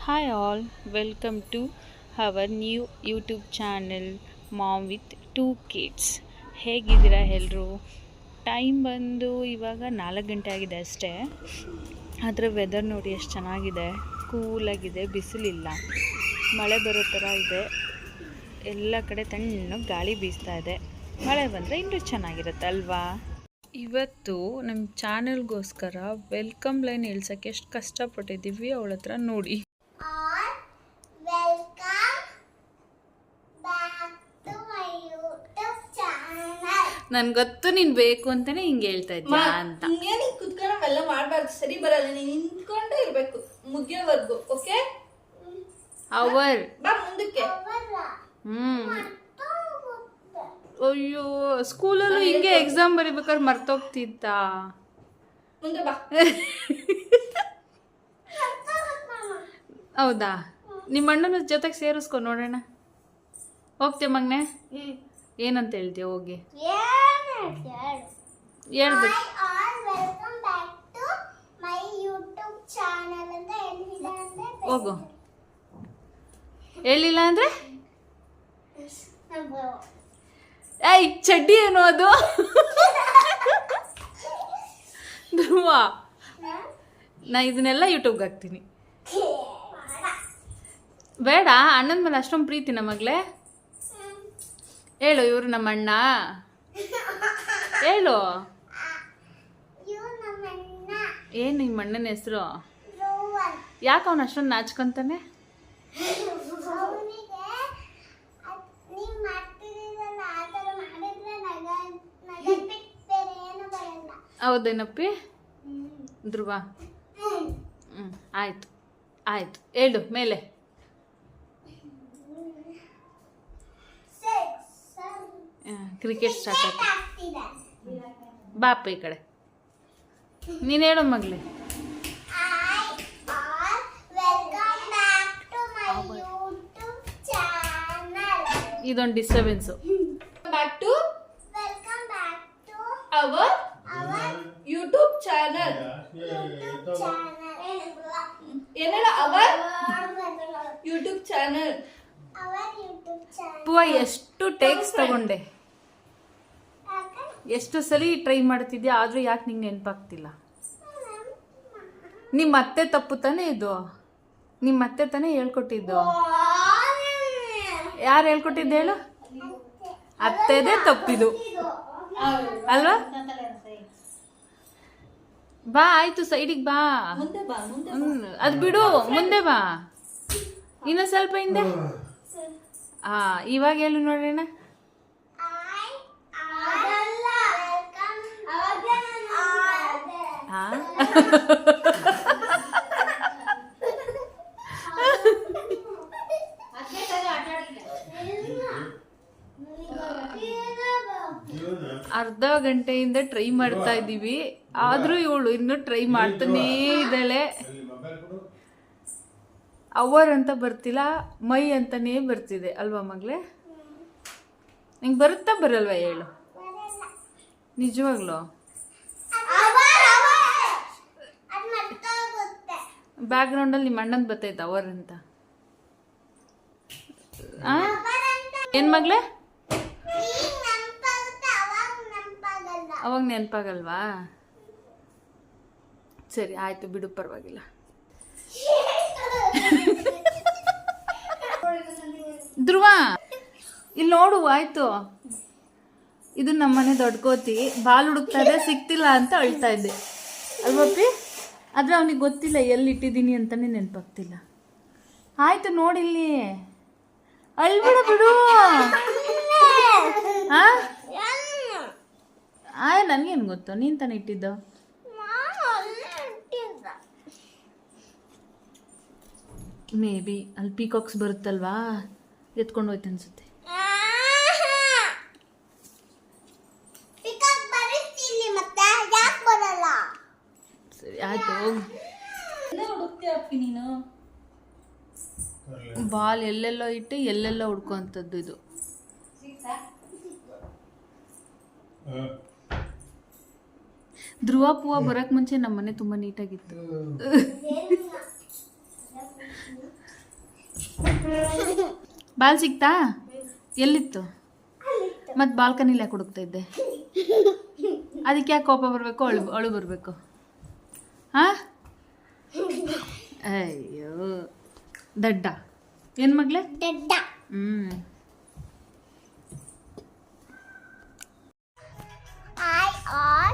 Hi all, welcome to our new YouTube channel Mom with 2 kids. ಹೇಗಿದ್ದೀರಾ ಎಲ್ಲರೂ? Time ಬಂದು ಇವಾಗ 4 ಗಂಟೆ ಆಗಿದೆ ಅಷ್ಟೇ. ಆದರೆ ವೆದರ್ ನೋಡಿ ಎಷ್ಟು ಚೆನ್ನಾಗಿದೆ, ಕೂಲಾಗಿದೆ, ಬಿಸಿಲಿಲ್ಲ, ಮಳೆ ಬರೋ ಥರ ಇದೆ. ಎಲ್ಲ ಕಡೆ ತಣ್ಣಗೆ ಗಾಳಿ ಬೀಸ್ತಾ ಇದೆ. ಮಳೆ ಬಂದರೆ ಇನ್ನೂ ಚೆನ್ನಾಗಿರುತ್ತೆ ಅಲ್ವಾ? ಇವತ್ತು ನಮ್ಮ ಚಾನಲ್ಗೋಸ್ಕರ ವೆಲ್ಕಮ್ ಲೈನ್ ಹೇಳ್ಸೋಕ್ಕೆ ಎಷ್ಟು ಕಷ್ಟಪಟ್ಟಿದ್ದೀವಿ ಅವಳ ಹತ್ರ ನೋಡಿ. ನನ್ ಗೊತ್ತು ನೀನ್ ಬೇಕು ಅಂತಾನೆ ಹಿಂಗೆ ಹೇಳ್ತಾ ಇದ್ಯಾ ಅಂತ. ಕುತ್ಕೊಂಡು ಅವೆಲ್ಲ ಮಾಡಬಾರ್ದು, ಸರಿ ಬರಲ್ಲ. ನೀನು ನಿಂತ್ಕೊಂಡು ಇರ್ಬೇಕು ಮುಗಿಯೋವರೆಗೂ. ಓಕೆ ಅವರ್ ಬಾ ಮುಂದಕ್ಕೆ. ಅಯ್ಯೋ, ಸ್ಕೂಲಲ್ಲೂ ಹಿಂಗೆ ಎಕ್ಸಾಮ್ ಬರಿಬೇಕಾದ್ರೆ ಮರ್ತೋಗ್ತಿತ್ತ. ಮುಂದೆ ಬಾ. ಹೌದಾ? ನಿಮ್ಮ ಅಣ್ಣನ ಜೊತೆಗೆ ಸೇರಿಸ್ಕೊ ನೋಡೋಣ. ಹೋಗ್ತೇ ಮಗ್ನೆ? ಏನಂತ ಹೇಳ್ತೀಯ? ಹೋಗಿ ಹೇಳ್ಬೇಕು. ಹೋಗು. ಹೇಳಿಲ್ಲ ಅಂದ್ರೆ ಏಯ್ ಚಡ್ಡಿ ಏನು ಅದು? ಧ್ರುವ, ನಾ ಇದನ್ನೆಲ್ಲ ಯೂಟ್ಯೂಬ್ಗೆ ಹಾಕ್ತೀನಿ. ಬೇಡ, ಅಣ್ಣನ ಮೇಲೆ ಅಷ್ಟೊಂದು ಪ್ರೀತಿನ ಮಗಳೇ? ಹೇಳು, ಇವರು ನಮ್ಮ ಅಣ್ಣ ಹೇಳು. ಏನು ನಿಮ್ಮ ಅಣ್ಣನ ಹೆಸರು? ಯಾಕೆ ಅವನು ಅಷ್ಟೊಂದು ನಾಚ್ಕೊಂತಾನೆ? ಹೌದೇನಪ್ಪಿ? ಧ್ರುವ, ಆಯ್ತು ಆಯ್ತು, ಹೇಳು ಮೇಲೆ. ಕ್ರಿಕೆಟ್ ಸ್ಟಾರ್ಟ್ ಆಯ್ತು. ಬಾಪ ಈ ಕಡೆ. ನೀನು ಹೇಳು ಮಗಳೇ. ಇದೊಂದು disturbance. Back to our YouTube channel. ಏನೇಳ ಅವರ್ ಯೂಟ್ಯೂಬ್ ಚಾನಲ್. ಪೂವ ಎಷ್ಟು ಟೇಕ್ಸ್ ತಗೊಂಡೆ, ಎಷ್ಟು ಸರಿ ಟ್ರೈ ಮಾಡ್ತಿದ್ಯಾ, ಆದರೂ ಯಾಕೆ ನಿಂಗೆ ನೆನಪಾಗ್ತಿಲ್ಲ? ನಿಮ್ಮ ಅತ್ತೆ ತಪ್ಪು ತಾನೇ ಇದು? ನಿಮ್ಮ ಅತ್ತೆ ತಾನೇ ಹೇಳ್ಕೊಟ್ಟಿದ್ದು? ಯಾರು ಹೇಳ್ಕೊಟ್ಟಿದ್ದು ಹೇಳು? ಅತ್ತೆದೇ ತಪ್ಪಿದು ಅಲ್ವಾ? ಬಾ, ಆಯ್ತು, ಸೈಡಿಗೆ ಬಾ. ಅದು ಬಿಡು, ಮುಂದೆ ಬಾ. ಇನ್ನೂ ಸ್ವಲ್ಪ ಹಿಂದೆ. ಇವಾಗ ಹೇಳು ನೋಡೋಣ. ಅರ್ಧ ಗಂಟೆಯಿಂದ ಟ್ರೈ ಮಾಡ್ತಾ ಇದ್ದೀವಿ, ಆದ್ರೂ ಇವಳು ಇನ್ನೂ ಟ್ರೈ ಮಾಡ್ತಾನೇ ಇದ್ದಾಳೆ. ಅವರ್ ಅಂತ ಬರ್ತಿಲ್ಲ, ಮೈ ಅಂತಾನೇ ಬರ್ತಿದೆ ಅಲ್ವಾ ಮಗಳೇ? ನಿಂಗೆ ಬರುತ್ತಾ ಬರಲ್ವಾ ಹೇಳು? ನಿಜವಾಗ್ಲೂ ಬ್ಯಾಕ್ ಗ್ರೌಂಡಲ್ಲಿ ನಿಮ್ಮ ಅಣ್ಣನ ಬರ್ತೈತೆ ಅವರ್ ಅಂತ. ಏನ್ ಮಗಳೇ? ಅವಾಗ ನೆನಪಾಗಲ್ವಾ? ಸರಿ ಆಯ್ತು ಬಿಡು, ಪರವಾಗಿಲ್ಲ. ಧ್ರುವ, ಇಲ್ಲಿ ನೋಡು, ಆಯ್ತು. ಇದು ನಮ್ಮನೆ ದೊಡ್ಡ ಕೋತಿ, ಬಾಲ್ ಹುಡುಕ್ತಾ ಇದೆ, ಸಿಕ್ತಿಲ್ಲ ಅಂತ ಅಳ್ತಾ ಇದ್ದೆ ಅಲ್ವಪ್ಪಿ? ಆದ್ರೆ ಅವನಿಗೆ ಗೊತ್ತಿಲ್ಲ ಎಲ್ಲಿ ಇಟ್ಟಿದ್ದೀನಿ ಅಂತಾನೆ ನೆನಪಾಗ್ತಿಲ್ಲ. ಆಯ್ತು ನೋಡಿಲ್ಲಿ, ಅಳ್ಬಿಡ ಬಿಡು. ನನ್ಗೇನು ಗೊತ್ತು, ನೀನ್ ತಾನೇ ಇಟ್ಟಿದ್ದು. ಮೇ ಬಿ ಅಲ್ಲಿ ಪೀಕಾಕ್ಸ್ ಬರುತ್ತಲ್ವಾ, ಎತ್ಕೊಂಡು ಹೋಯ್ತು ಅನ್ಸುತ್ತೆ. ಸರಿ ಆಯ್ತು, ನೀನು ಬಾಲ್ ಎಲ್ಲೆಲ್ಲೋ ಇಟ್ಟು ಎಲ್ಲೆಲ್ಲೋ ಹುಡ್ಕೋಂಥದ್ದು ಇದು. ಧ್ರುವ ಪೂವ ಬರಕ್ ಮುಂಚೆ ನಮ್ಮನೆ ತುಂಬಾ ನೀಟಾಗಿತ್ತು. ಬಾಲ್ ಸಿಕ್ತಾ? ಎಲ್ಲಿತ್ತು? ಮತ್ತು ಬಾಲ್ಕನಿಲಿ ಯಾಕೆ ಹುಡುಕ್ತಾ ಇದ್ದೆ? ಅದಕ್ಕೆ ಯಾಕೆ ಕೋಪ ಬರಬೇಕು, ಅಳು ಬರಬೇಕು? ಹಾಂ, ಅಯ್ಯೋ ದಡ್ಡ ಏನು ಮಗಳೇ? ದಡ್ಡ. Hi all,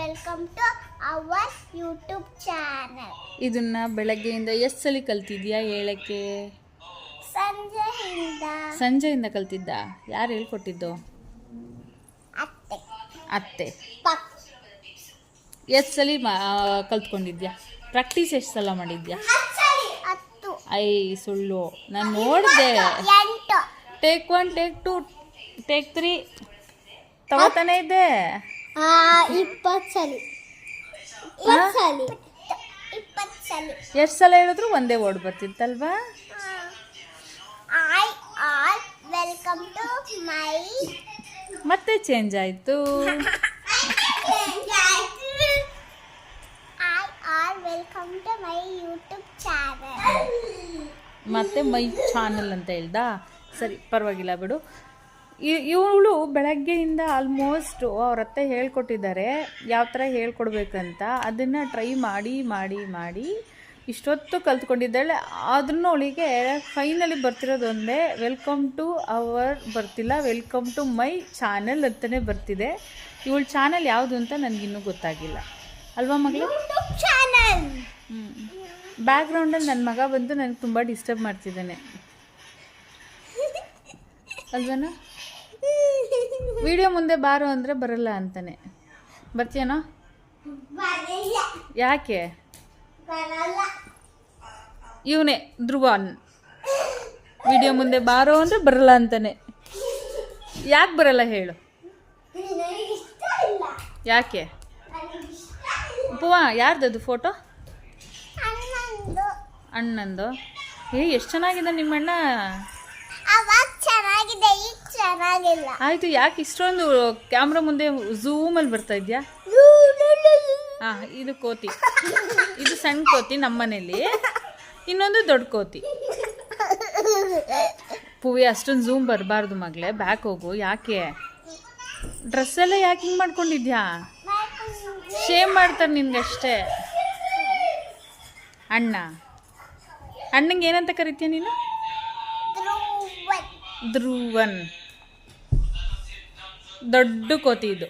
welcome to our YouTube channel. ಇದನ್ನ ಬೆಳಗ್ಗೆಯಿಂದ ಎಷ್ಟು ಸಲ ಕಲ್ತಿದ್ಯಾ ಹೇಳಕ್ಕೆ? ಸಂಜೆಯಿಂದ ಕಲ್ತಿದ್ದ? ಯಾರು ಹೇಳ್ಕೊಟ್ಟಿದ್ದು? ಅತ್ತೆ. ಎಷ್ಟು ಸಲ ಕಲ್ತ್ಕೊಂಡಿದ್ಯಾ? ಪ್ರಾಕ್ಟೀಸ್ ಎಷ್ಟು ಸಲ ಮಾಡಿದ್ಯಾ? ಐ ಸುಳ್ಳು, ನಾನು ನೋಡಿದೆ. ಟೇಕ್ 1, ಟೇಕ್ 2, ಟೇಕ್ 3 ತಗೋತಾನೆ ಇದ್ದೆ. 20 ಸಲ. ಎಷ್ಟು ಸಲ ಹೇಳಿದ್ರು ಒಂದೇ ಓಡ್ ಬರ್ತಿತ್ತಲ್ವಾ? Hi all, welcome to my ಮತ್ತೆ ಚೇಂಜ್ ಆಯಿತು. Hi all, welcome to my YouTube channel. ಮತ್ತೆ ಮೈ ಚಾನಲ್ ಅಂತ ಹೇಳ್ದ. ಸರಿ, ಪರವಾಗಿಲ್ಲ ಬಿಡು. ಇವಳು ಬೆಳಗ್ಗೆಯಿಂದ ಆಲ್ಮೋಸ್ಟ್ ಅವ್ರ ಅತ್ತೆ ಹೇಳ್ಕೊಟ್ಟಿದ್ದಾರೆ ಯಾವ ಥರ ಹೇಳ್ಕೊಡ್ಬೇಕಂತ. ಅದನ್ನು ಟ್ರೈ ಮಾಡಿ ಮಾಡಿ ಮಾಡಿ ಇಷ್ಟೊತ್ತು ಕಲ್ತ್ಕೊಂಡಿದ್ದಾಳೆ. ಆದ್ರೂ ಅವಳಿಗೆ ಫೈನಲಿ ಬರ್ತಿರೋದು ಒಂದೇ, ವೆಲ್ಕಮ್ ಟು ಅವರ್ ಬರ್ತಿಲ್ಲ, ವೆಲ್ಕಮ್ ಟು ಮೈ ಚಾನಲ್ ಅಂತಲೇ ಬರ್ತಿದೆ. ಇವಳ ಚಾನಲ್ ಯಾವುದು ಅಂತ ನನಗಿನ್ನೂ ಗೊತ್ತಾಗಿಲ್ಲ ಅಲ್ವಾ ಮಗಳು? ಬ್ಯಾಕ್ಗ್ರೌಂಡಲ್ಲಿ ನನ್ನ ಮಗ ಬಂದು ನನಗೆ ತುಂಬ ಡಿಸ್ಟರ್ಬ್ ಮಾಡ್ತಿದ್ದಾನೆ ಅಲ್ವೇನೋ? ವಿಡಿಯೋ ಮುಂದೆ ಬಾರೋ ಅಂದರೆ ಬರಲ್ಲ ಅಂತಾನೆ. ಬರ್ತೀಯನೋ? ಯಾಕೆ? ಇವನೇ ಧ್ರುವನ್ ವಿಡಿಯೋ ಮುಂದೆ ಬಾರೋ ಅಂದರೆ ಬರಲ್ಲ ಅಂತಾನೆ. ಯಾಕೆ ಬರಲ್ಲ ಹೇಳು? ಯಾಕೆ? ಪೂವ ಯಾರ್ದದು ಫೋಟೋ? ಅಣ್ಣಂದು. ಎಷ್ಟು ಚೆನ್ನಾಗಿದೆ ನಿಮ್ಮಣ್ಣ. ಚೆನ್ನಾಗಿದೆ, ಈಗ ಚೆನ್ನಾಗಿಲ್ಲ. ಆಯಿತು, ಯಾಕೆ ಇಷ್ಟೊಂದು ಕ್ಯಾಮ್ರಾ ಮುಂದೆ ಝೂಮಲ್ಲಿ ಬರ್ತಾ ಇದೆಯಾ? ಹಾಂ, ಇದು ಕೋತಿ, ಇದು ಸಣ್ಣ ಕೋತಿ ನಮ್ಮನೇಲಿ, ಇನ್ನೊಂದು ದೊಡ್ಡ ಕೋತಿ. ಪೂವಿ ಅಷ್ಟೊಂದು ಝೂಮ್ ಬರಬಾರ್ದು ಮಗಳೇ, ಬ್ಯಾಕ್ ಹೋಗು. ಯಾಕೆ? ಡ್ರೆಸ್ಸೆಲ್ಲ ಯಾಕೆ ಹಿಂಗೆ ಮಾಡ್ಕೊಂಡಿದ್ಯಾ? ಶೇಮ್ ಮಾಡ್ತಾರೆ ನಿನ್ಗಷ್ಟೇ. ಅಣ್ಣಂಗೆ ಏನಂತ ಕರಿತೀಯ ನೀನು? ಧ್ರುವನ್. ದೊಡ್ಡ ಕೋತಿ ಇದು.